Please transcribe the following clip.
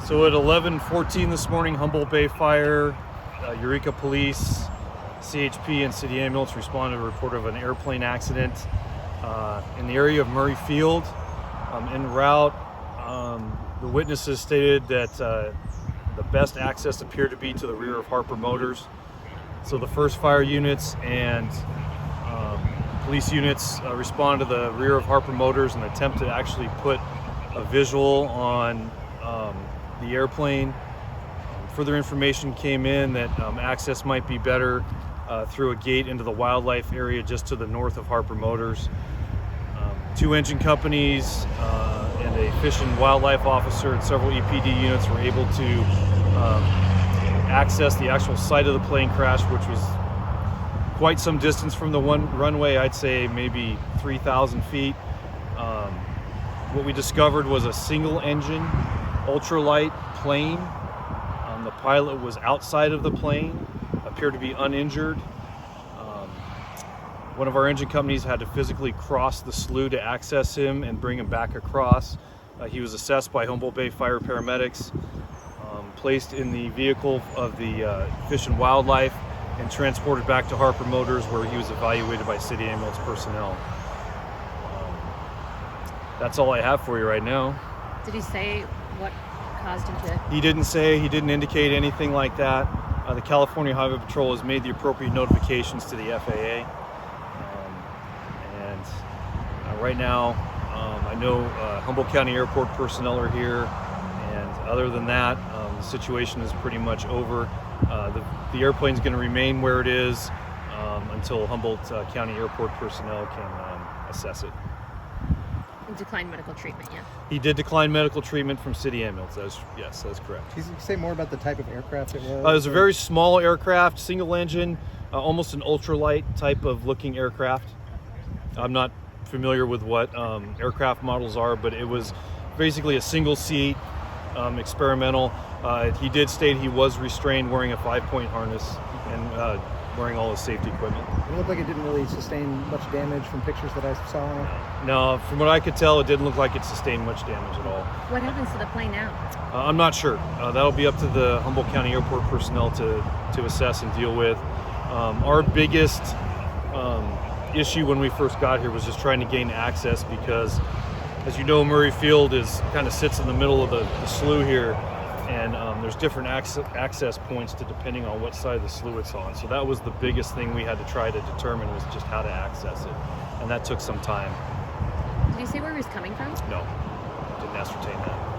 So at 11:14 this morning, Humboldt Bay Fire, Eureka Police, CHP, and City Ambulance responded to a report of an airplane accident in the area of Murray Field. En route, the witnesses stated that the best access appeared to be to the rear of Harper Motors. So the first fire units and police units responded to the rear of Harper Motors and attempt to actually put a visual on the airplane. Further information came in that access might be better through a gate into the wildlife area just to the north of Harper Motors. Two engine companies and a fish and wildlife officer and several EPD units were able to access the actual site of the plane crash, which was quite some distance from the runway. I'd say maybe 3,000 feet. What we discovered was a single engine ultralight plane. The pilot was outside of the plane, appeared to be uninjured. One of our engine companies had to physically cross the slough to access him and bring him back across. He was assessed by Humboldt Bay Fire paramedics, placed in the vehicle of the Fish and Wildlife, and transported back to Harper Motors, where he was evaluated by City Ambulance personnel. That's all I have for you right now. Did he say what caused him to? He didn't say, he didn't indicate anything like that. The California Highway Patrol has made the appropriate notifications to the FAA. Right now, I know Humboldt County Airport personnel are here, and other than that, the situation is pretty much over. The airplane's going to remain where it is until Humboldt County Airport personnel can assess it. Declined medical treatment, yeah. He did decline medical treatment from City Ambulance. Yes, that's correct. Can you say more about the type of aircraft it was? It was a very small aircraft, single engine, almost an ultralight type of looking aircraft. I'm not familiar with what aircraft models are, but it was basically a single seat, experimental. He did state he was restrained, wearing a 5-point harness and wearing all his safety equipment. It looked like it didn't really sustain much damage from pictures that I saw. No, from what I could tell, it didn't look like it sustained much damage at all. What happens to the plane now? I'm not sure. That'll be up to the Humboldt County Airport personnel to assess and deal with. Our biggest issue when we first got here was just trying to gain access, because, as you know, Murray Field kind of sits in the middle of the slough here, and there's different access points depending on what side of the slough it's on. So that was the biggest thing we had to try to determine, was just how to access it, and that took some time. Did he say where he was coming from? No, didn't ascertain that.